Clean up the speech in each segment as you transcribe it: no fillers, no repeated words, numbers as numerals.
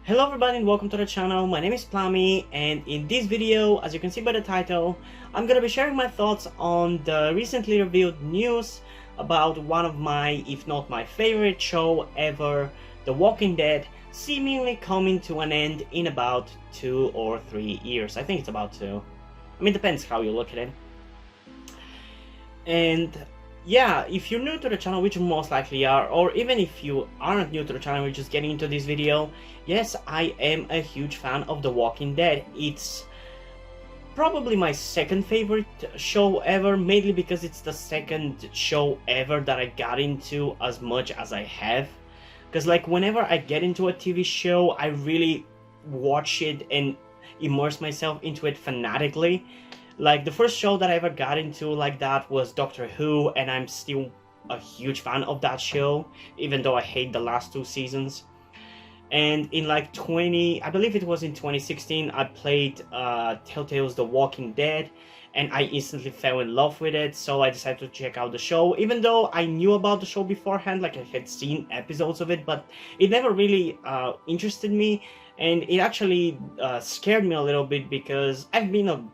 Hello everybody and welcome to the channel. My name is Plami, and in this video, as you can see by the title, I'm gonna be sharing my thoughts on the recently revealed news about one of my, if not my favorite show ever, The Walking Dead, seemingly coming to an end in about 2 or 3 years. I think it's about 2. I mean, depends how you look at it. And yeah, if you're new to the channel, which you most likely are, or even if you aren't new to the channel, you're just getting into this video, yes, I am a huge fan of The Walking Dead. It's probably my second favorite show ever, mainly because it's the second show ever that I got into as much as I have. Because like whenever I get into a TV show, I really watch it and immerse myself into it fanatically. Like, the first show that I ever got into like that was Doctor Who, and I'm still a huge fan of that show, even though I hate the last 2 seasons. And in like I believe it was in 2016, I played Telltale's The Walking Dead, and I instantly fell in love with it, so I decided to check out the show, even though I knew about the show beforehand, like I had seen episodes of it, but it never really interested me, and it actually scared me a little bit, because I've been a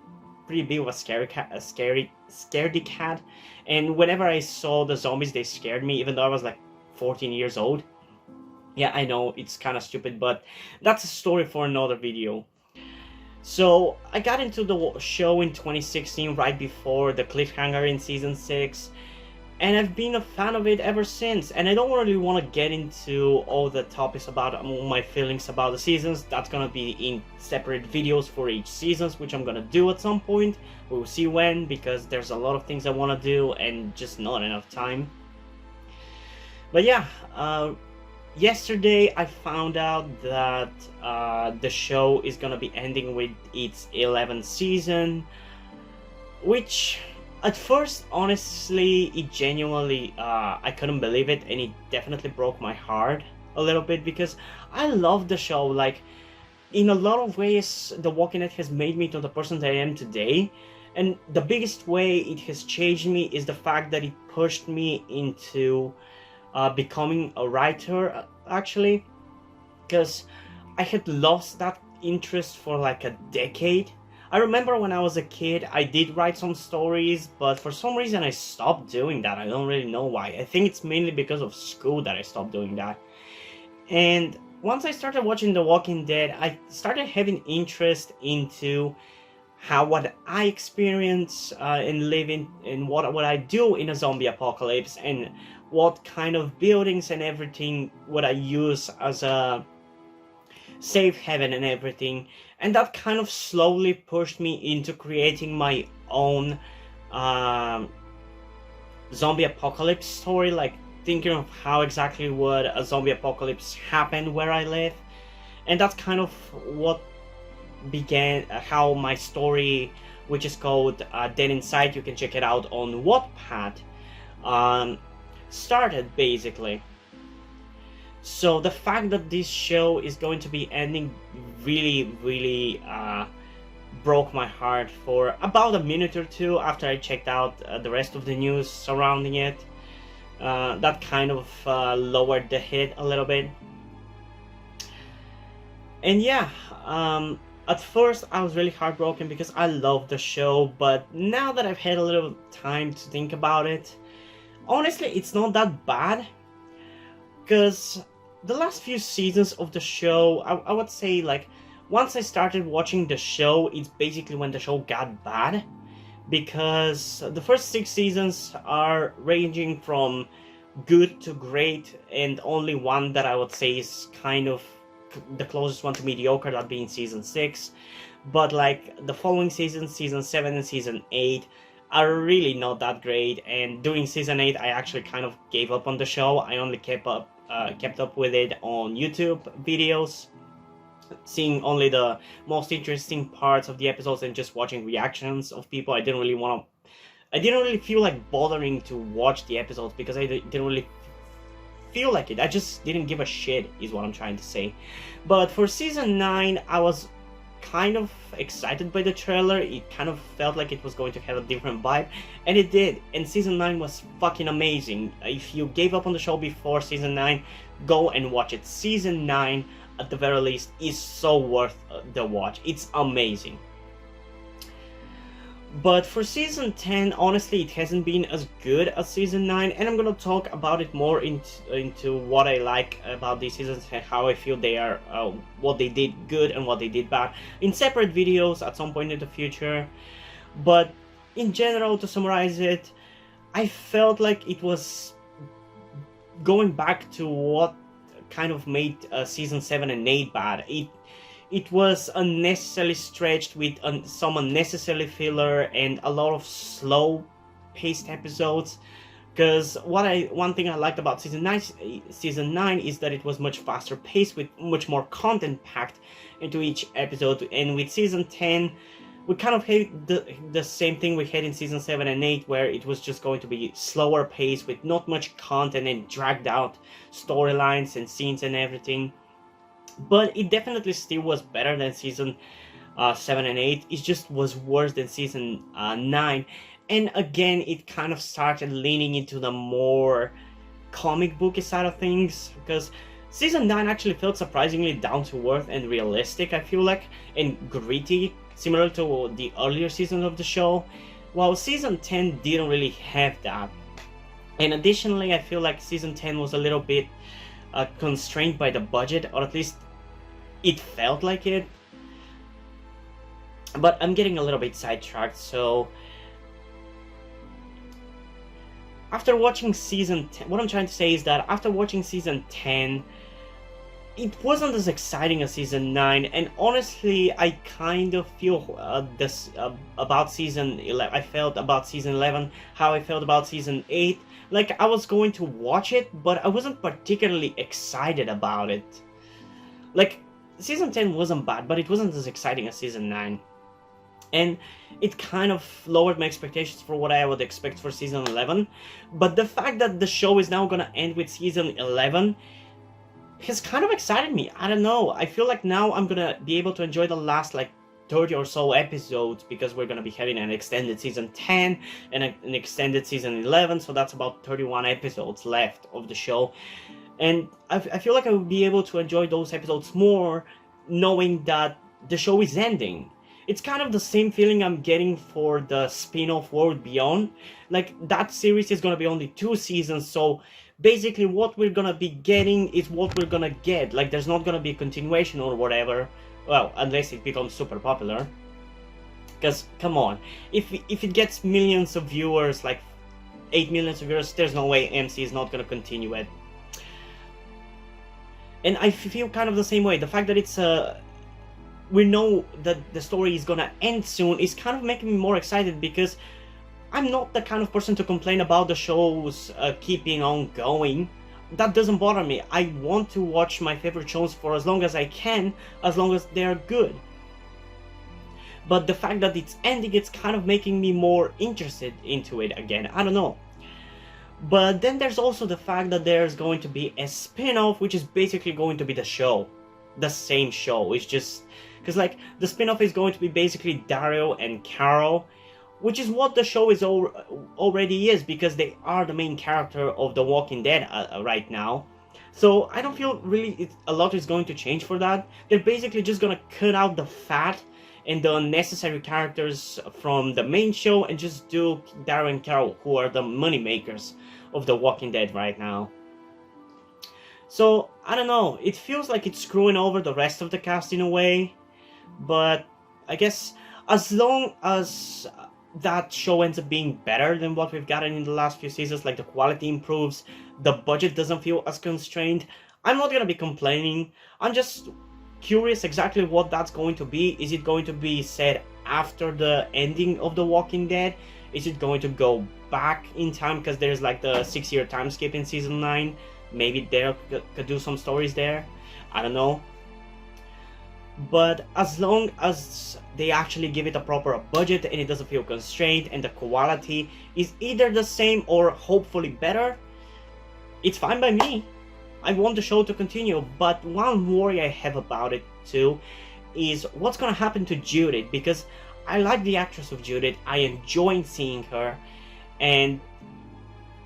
pretty big of a scaredy cat, and whenever I saw the zombies, they scared me, even though I was like 14 years old. Yeah, I know, it's kind of stupid, but that's a story for another video. So I got into the show in 2016, right before the cliffhanger in season 6, and I've been a fan of it ever since. And I don't really want to get into all the topics about my feelings about the seasons. That's gonna be in separate videos for each seasons, which I'm gonna do at some point. We'll see when, because there's a lot of things I want to do and just not enough time. But yeah, yesterday I found out that the show is gonna be ending with its 11th season, which at first, honestly, it genuinely, I couldn't believe it, and it definitely broke my heart a little bit, because I love the show. Like, in a lot of ways, The Walking Dead has made me to the person that I am today, and the biggest way it has changed me is the fact that it pushed me into becoming a writer, actually, because I had lost that interest for like a decade. I remember when I was a kid, I did write some stories, but for some reason I stopped doing that. I don't really know why. I think it's mainly because of school that I stopped doing that. And once I started watching The Walking Dead, I started having interest into what I experience and live in, and what I do in a zombie apocalypse, and what kind of buildings and everything would I use as a safe haven and everything. And that kind of slowly pushed me into creating my own zombie apocalypse story, like thinking of how exactly would a zombie apocalypse happen where I live. And that's kind of what began how my story, which is called Dead Inside, you can check it out on Wattpad, started, basically. So the fact that this show is going to be ending really broke my heart for about a minute or two after I checked out the rest of the news surrounding it. That kind of lowered the hit a little bit. And yeah, at first I was really heartbroken because I love the show, but now that I've had a little time to think about it, honestly, it's not that bad, because the last few seasons of the show, I would say, like, once I started watching the show, it's basically when the show got bad, because the first 6 seasons are ranging from good to great, and only one that I would say is kind of the closest one to mediocre, that being season 6. But like the following seasons, season 7 and season 8, are really not that great, and during season 8 I actually kind of gave up on the show. I only kept up with it on YouTube videos, seeing only the most interesting parts of the episodes and just watching reactions of people. I didn't really feel like bothering to watch the episodes, because I didn't really feel like it. I just didn't give a shit, is what I'm trying to say. But for season 9, I was kind of excited by the trailer. It kind of felt like it was going to have a different vibe, and it did. And season 9 was fucking amazing. If you gave up on the show before season 9, go and watch it. Season 9 at the very least, is so worth the watch. It's amazing. But for season 10, honestly, it hasn't been as good as season 9, and I'm gonna talk about it more into what I like about these seasons and how I feel they are, what they did good and what they did bad, in separate videos at some point in the future. But in general, to summarize it, I felt like it was going back to what kind of made season 7 and 8 bad. It was unnecessarily stretched with some unnecessary filler and a lot of slow paced episodes. Because one thing I liked about season 9 is that it was much faster paced with much more content packed into each episode. And with season 10, we kind of had the same thing we had in season 7 and 8, where it was just going to be slower paced with not much content and dragged out storylines and scenes and everything. But it definitely still was better than season 7 and 8. It just was worse than season 9. And again, it kind of started leaning into the more comic booky side of things, because season 9 actually felt surprisingly down to earth and realistic, I feel like, and gritty, similar to the earlier seasons of the show, while season 10 didn't really have that. And additionally, I feel like season 10 was a little bit constrained by the budget, or at least it felt like it. But I'm getting a little bit sidetracked, so after watching season 10, what I'm trying to say is that after watching season 10, it wasn't as exciting as season 9, and honestly, I kind of feel this about season 11. I felt about season 11 how I felt about season 8. Like, I was going to watch it, but I wasn't particularly excited about it. Like, season 10 wasn't bad, but it wasn't as exciting as season 9. And it kind of lowered my expectations for what I would expect for season 11. But the fact that the show is now gonna end with season 11 has kind of excited me. I don't know. I feel like now I'm gonna be able to enjoy the last, like, 30 or so episodes, because we're gonna be having an extended season 10 and an extended season 11, so that's about 31 episodes left of the show. And I feel like I will be able to enjoy those episodes more, knowing that the show is ending. It's kind of the same feeling I'm getting for the spin-off World Beyond. Like, that series is gonna be only 2 seasons, so basically what we're gonna be getting is what we're gonna get. Like, there's not gonna be a continuation or whatever. Well, unless it becomes super popular. Because, come on, if it gets millions of viewers, like 8 million viewers, there's no way MC is not gonna continue it. And I feel kind of the same way. The fact that it's we know that the story is gonna end soon is kind of making me more excited, because I'm not the kind of person to complain about the shows keeping on going. That doesn't bother me. I want to watch my favorite shows for as long as I can, as long as they're good. But the fact that it's ending, it's kind of making me more interested into it again. I don't know. But then there's also the fact that there's going to be a spin-off, which is basically going to be the show. The same show. It's just... because, like, the spin-off is going to be basically Daryl and Carol, which is what the show is already is, because they are the main character of The Walking Dead right now. So I don't feel really a lot is going to change for that. They're basically just gonna cut out the fat and the unnecessary characters from the main show and just do Daryl and Carol, who are the money makers of The Walking Dead right now. So I don't know, it feels like it's screwing over the rest of the cast in a way, but I guess as long as that show ends up being better than what we've gotten in the last few seasons, like the quality improves, the budget doesn't feel as constrained, I'm not gonna be complaining. I'm just curious exactly what that's going to be. Is it going to be said after the ending of The Walking Dead? Is it going to go back in time, because there's like the 6-year time skip in season 9? Maybe they could do some stories there, I don't know. But as long as they actually give it a proper budget and it doesn't feel constrained and the quality is either the same or hopefully better, it's fine by me. I want the show to continue. But one worry I have about it too is what's gonna happen to Judith, because I like the actress of Judith, I enjoy seeing her, and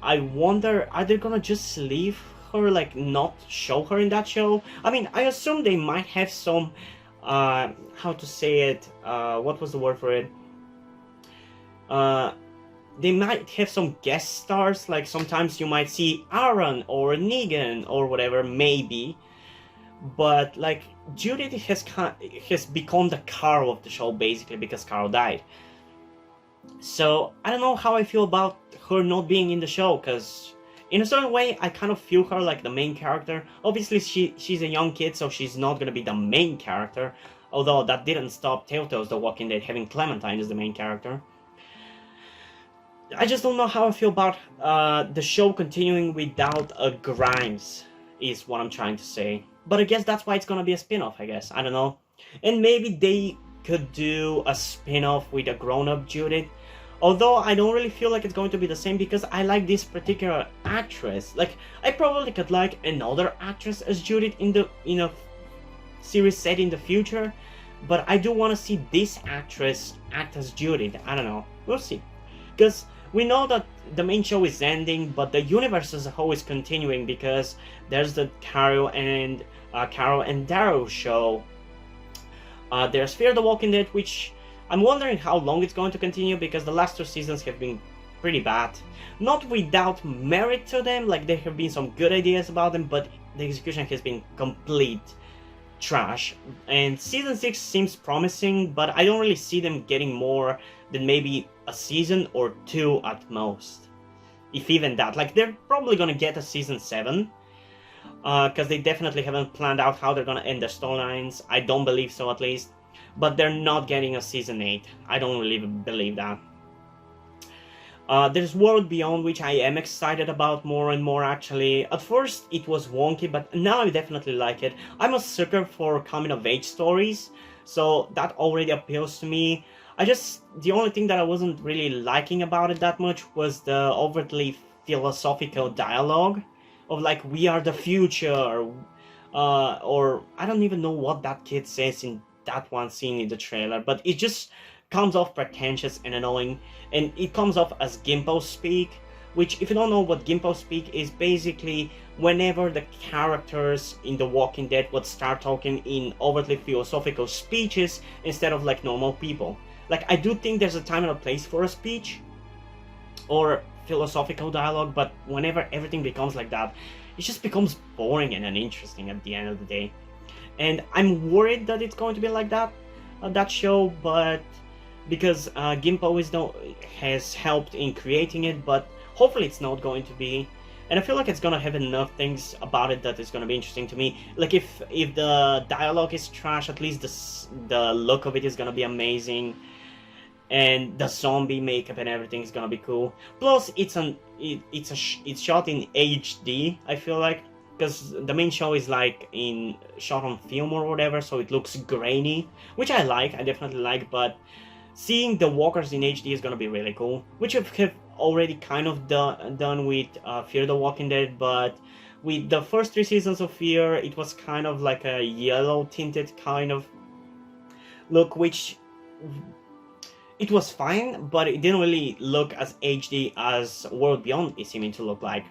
I wonder, are they gonna just leave her like not show her in that show. I mean, I assume they might have some how to say it, what was the word for it, they might have some guest stars, like sometimes you might see Aaron or Negan or whatever, maybe. But like Judith has become the Carl of the show basically because Carl died. So I don't know how I feel about her not being in the show, because in a certain way I kind of feel her like the main character. Obviously she's a young kid, so she's not gonna be the main character, although that didn't stop Telltale's The Walking Dead having Clementine as the main character. I just don't know how I feel about the show continuing without a Grimes, is what I'm trying to say. But I guess that's why it's gonna be a spin-off, I guess. I don't know. And maybe they could do a spin-off with a grown-up Judith. Although I don't really feel like it's going to be the same, because I like this particular actress. Like, I probably could like another actress as Judith in a series set in the future. But I do want to see this actress act as Judith. I don't know. We'll see. Because we know that the main show is ending, but the universe as a whole is continuing, because there's the Carol and Daryl show. There's Fear the Walking Dead, which I'm wondering how long it's going to continue, because the last 2 seasons have been pretty bad. Not without merit to them, like there have been some good ideas about them, but the execution has been complete trash. And season 6 seems promising, but I don't really see them getting more than maybe a season or 2 at most, if even that. Like, they're probably gonna get a season 7, because they definitely haven't planned out how they're gonna end their storylines. I don't believe so, at least. But they're not getting a season 8. I don't really believe that. There's World Beyond, which I am excited about more and more, actually. At first it was wonky, but now I definitely like it. I'm a sucker for coming-of-age stories, so that already appeals to me. The only thing that I wasn't really liking about it that much was the overtly philosophical dialogue of like, we are the future, or I don't even know what that kid says in that one scene in the trailer, but it just comes off pretentious and annoying, and it comes off as Gimpo speak, which, if you don't know what Gimpo speak is, basically whenever the characters in The Walking Dead would start talking in overtly philosophical speeches instead of like normal people. Like, I do think there's a time and a place for a speech or philosophical dialogue, but whenever everything becomes like that, it just becomes boring and uninteresting at the end of the day. And I'm worried that it's going to be like that, that show, but because Gimpo has helped in creating it, but hopefully it's not going to be. And I feel like it's gonna have enough things about it that is gonna be interesting to me. Like, if the dialogue is trash, at least the look of it is gonna be amazing, and the zombie makeup and everything is gonna be cool. Plus, it's shot in HD, I feel like, because the main show is like shot on film or whatever, so it looks grainy, which I definitely like. But seeing the walkers in HD is gonna be really cool, which have already kind of done with Fear the Walking Dead. But with the first 3 seasons of Fear, it was kind of like a yellow tinted kind of look, which it was fine, but it didn't really look as HD as World Beyond is seeming to look like.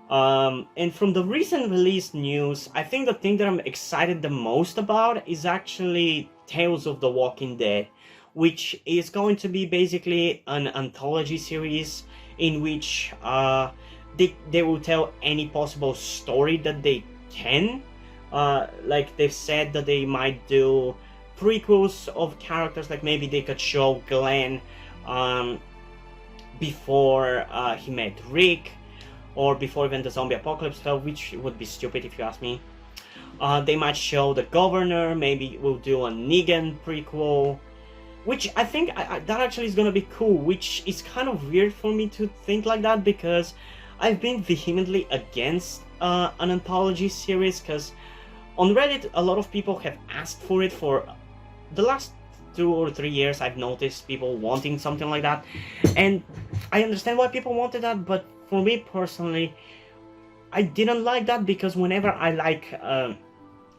And from the recent release news, I think the thing that I'm excited the most about is actually Tales of the Walking Dead, which is going to be basically an anthology series in which they will tell any possible story that they can. Like, they've said that they might do prequels of characters, like maybe they could show Glenn before he met Rick, or before even the zombie apocalypse fell, which would be stupid if you ask me. They might show the governor, maybe we'll do a Negan prequel, which I think that actually is gonna be cool, which is kind of weird for me to think like that, because I've been vehemently against an anthology series, because on Reddit a lot of people have asked for it for the last 2 or 3 years. I've noticed people wanting something like that, and I understand why people wanted that, but for me personally, I didn't like that, because whenever I like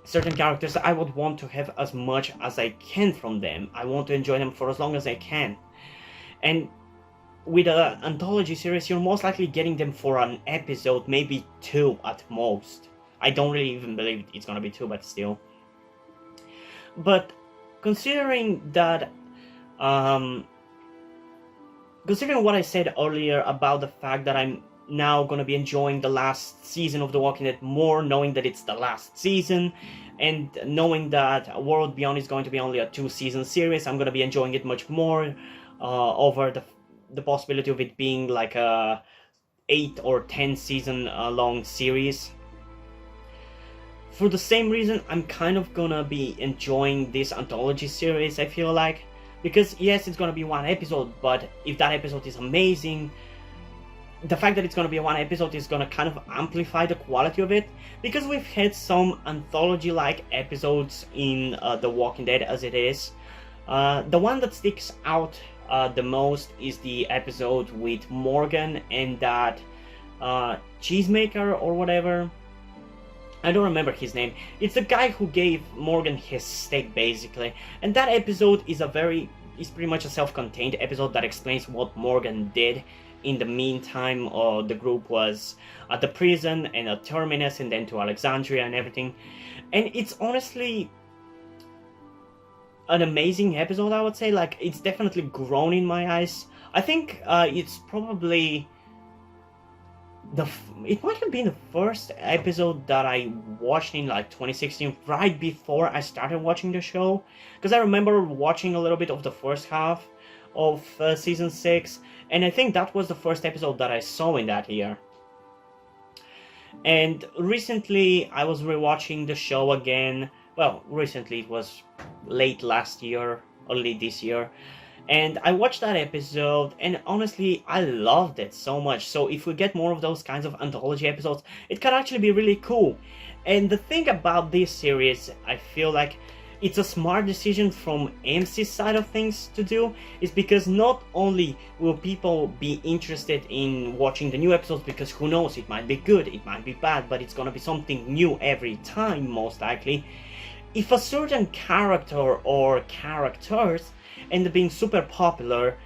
certain characters, I would want to have as much as I can from them. I want to enjoy them for as long as I can. And with an anthology series, you're most likely getting them for an episode, maybe 2 at most. I don't really even believe it's gonna be 2, but still. But considering that, considering what I said earlier about the fact that I'm now gonna be enjoying the last season of The Walking Dead more, knowing that it's the last season, and knowing that World Beyond is going to be only a 2-season series, I'm gonna be enjoying it much more over the possibility of it being like a 8 or 10 season long series. For the same reason, I'm kind of gonna be enjoying this anthology series, I feel like. Because yes, it's gonna be 1 episode, but if that episode is amazing, the fact that it's gonna be 1 episode is gonna kind of amplify the quality of it. Because we've had some anthology-like episodes in The Walking Dead as it is. The one that sticks out the most is the episode with Morgan and that cheesemaker or whatever. I don't remember his name. It's the guy who gave Morgan his steak, basically. And that episode is pretty much a self-contained episode that explains what Morgan did. In the meantime, the group was at the prison and at Terminus and then to Alexandria and everything. And it's honestly an amazing episode, I would say. Like, it's definitely grown in my eyes. I think it's probably it might have been the first episode that I watched in like 2016, right before I started watching the show, because I remember watching a little bit of the first half of season 6, and I think that was the first episode that I saw in that year. And recently I was rewatching the show again. Well, recently, it was late last year, early this year. And I watched that episode, and honestly, I loved it so much. So if we get more of those kinds of anthology episodes, it can actually be really cool. And the thing about this series, I feel like it's a smart decision from AMC's side of things to do, is because not only will people be interested in watching the new episodes, because who knows, it might be good, it might be bad, but it's gonna be something new every time, most likely. If a certain character or characters end up being super popular,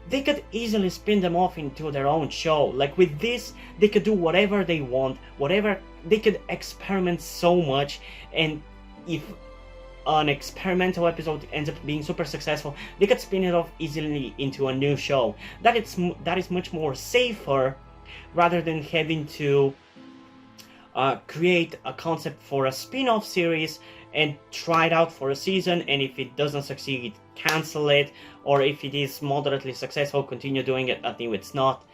they could easily spin them off into their own show. Like with this, they could do whatever they want, they could experiment so much, and if an experimental episode ends up being super successful, they could spin it off easily into a new show. That is much more safer, rather than having to create a concept for a spin-off series and try it out for a season, and if it doesn't succeed, cancel it, or if it is moderately successful, continue doing it until it's not.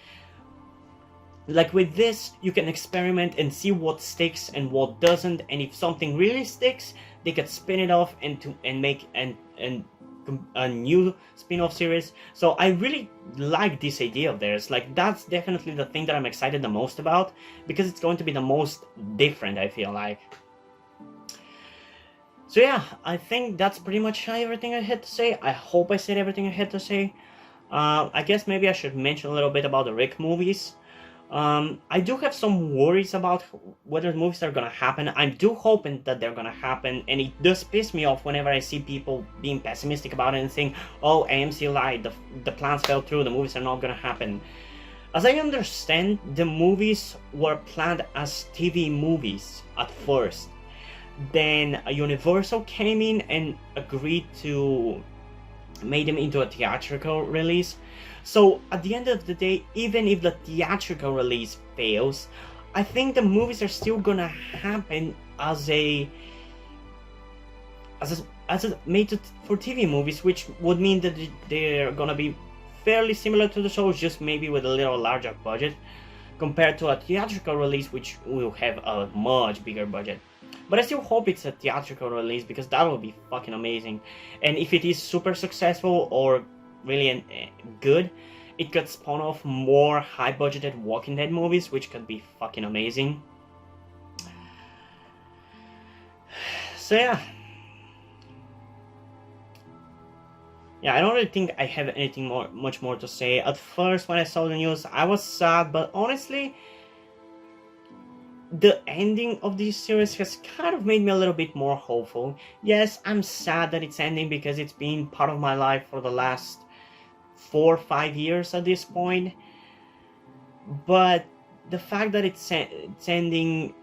Like with this, you can experiment and see what sticks and what doesn't, and if something really sticks, they could spin it off and make a new spin-off series. So I really like this idea of theirs. Like, that's definitely the thing that I'm excited the most about, because it's going to be the most different, I feel like. So yeah, I think that's pretty much everything I had to say. I hope I said everything I had to say. I guess maybe I should mention a little bit about the Rick movies. I do have some worries about whether the movies are gonna happen. I do hoping that they're gonna happen, and it does piss me off whenever I see people being pessimistic about it and saying, oh, AMC lied, the plans fell through, the movies are not gonna happen. As I understand, the movies were planned as TV movies at first. Then Universal came in and agreed to make them into a theatrical release. So at the end of the day, even if the theatrical release fails, I think the movies are still gonna happen as a made for TV movies, which would mean that they're gonna be fairly similar to the shows, just maybe with a little larger budget compared to a theatrical release, which will have a much bigger budget. But I still hope it's a theatrical release, because that would be fucking amazing. And if it is super successful or really good, it could spawn off more high-budgeted Walking Dead movies, which could be fucking amazing. So yeah. Yeah, I don't really think I have anything much more to say. At first, when I saw the news, I was sad, but honestly, the ending of this series has kind of made me a little bit more hopeful. Yes, I'm sad that it's ending, because it's been part of my life for the last 4 or 5 years at this point. But the fact that it's ending,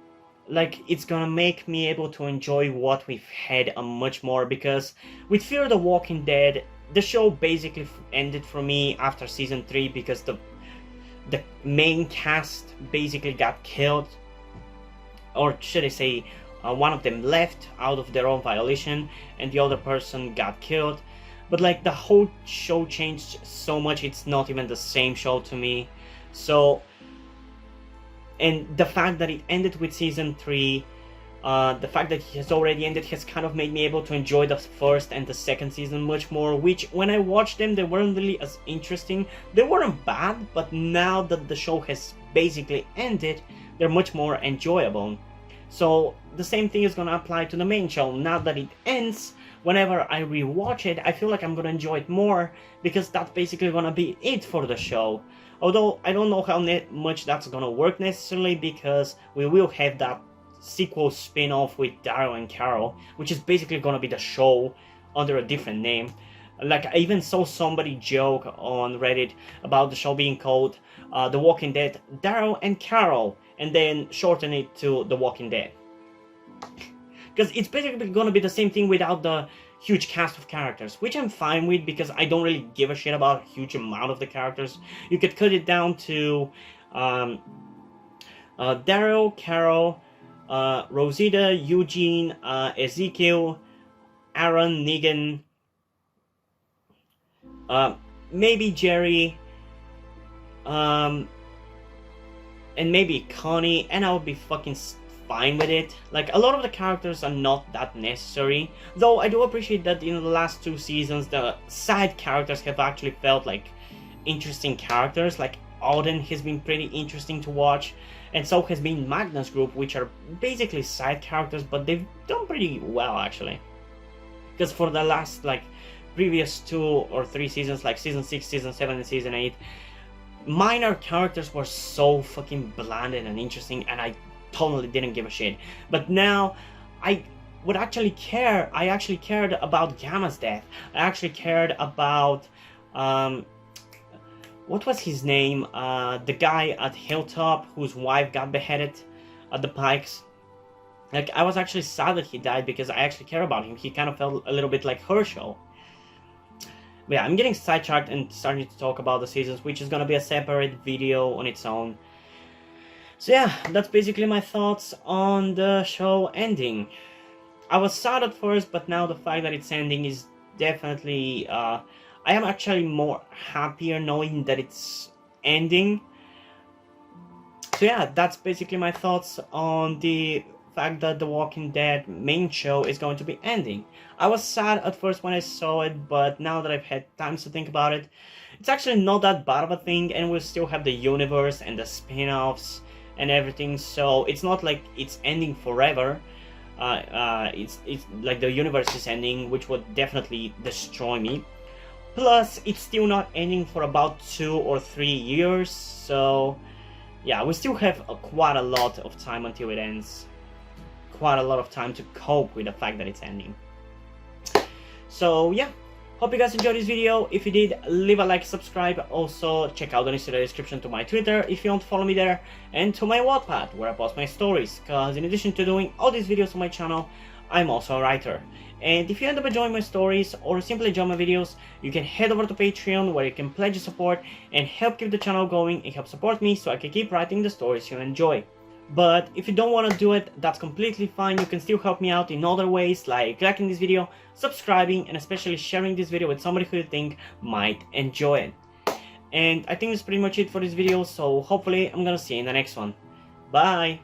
like, it's gonna make me able to enjoy what we've had much more, because with Fear the Walking Dead, the show basically ended for me after season 3, because the main cast basically got killed, or should I say, one of them left out of their own violation, and the other person got killed. But like, the whole show changed so much, it's not even the same show to me. So, and the fact that it ended with season 3, the fact that it has already ended has kind of made me able to enjoy the first and the second season much more, which when I watched them, they weren't really as interesting. They weren't bad, but now that the show has basically ended, they're much more enjoyable. So the same thing is gonna apply to the main show. Now that it ends, whenever I rewatch it, I feel like I'm gonna enjoy it more, because that's basically gonna be it for the show. Although I don't know how much that's gonna work necessarily, because we will have that sequel spin-off with Daryl and Carol, which is basically gonna be the show under a different name. Like, I even saw somebody joke on Reddit about the show being called The Walking Dead Daryl and Carol, and then shorten it to The Walking Dead. Because it's basically gonna be the same thing without the huge cast of characters, which I'm fine with, because I don't really give a shit about a huge amount of the characters. You could cut it down to Daryl, Carol, Rosita, Eugene, Ezekiel, Aaron, Negan, maybe Jerry, and maybe Connie, and I would be fucking fine with it. Like, a lot of the characters are not that necessary, though I do appreciate that in the last 2 seasons the side characters have actually felt like interesting characters. Like, Auden has been pretty interesting to watch, and so has been Magnus Group, which are basically side characters, but they've done pretty well actually. Because for the last, like, previous 2 or 3 seasons, like season 6, season 7, and season 8, minor characters were so fucking bland and uninteresting, and I totally didn't give a shit. But now I would actually care. I actually cared about Gamma's death. I actually cared about what was his name, the guy at Hilltop whose wife got beheaded at the Pikes. Like, I was actually sad that he died, because I actually care about him. He kind of felt a little bit like Herschel. But yeah, I'm getting sidetracked and starting to talk about the seasons, which is gonna be a separate video on its own. So yeah, that's basically my thoughts on the show ending. I was sad at first, but now the fact that it's ending is definitely, I am actually more happier knowing that it's ending. So yeah, that's basically my thoughts on the fact that The Walking Dead main show is going to be ending. I was sad at first when I saw it, but now that I've had time to think about it, it's actually not that bad of a thing, and we'll still have the universe and the spin-offs and everything, so it's not like it's ending forever. It's like the universe is ending, which would definitely destroy me. Plus, it's still not ending for about 2 or 3 years, so yeah, we still have quite a lot of time until it ends. Quite a lot of time to cope with the fact that it's ending. So yeah, hope you guys enjoyed this video. If you did, leave a like, subscribe. Also, check out the links in the description to my Twitter if you want to follow me there, and to my Wattpad where I post my stories, because in addition to doing all these videos on my channel, I'm also a writer. And if you end up enjoying my stories or simply enjoy my videos, you can head over to Patreon where you can pledge your support and help keep the channel going and help support me so I can keep writing the stories you enjoy. But if you don't want to do it, that's completely fine. You can still help me out in other ways, like liking this video, subscribing, and especially sharing this video with somebody who you think might enjoy it. And I think that's pretty much it for this video, so hopefully I'm gonna see you in the next one. Bye!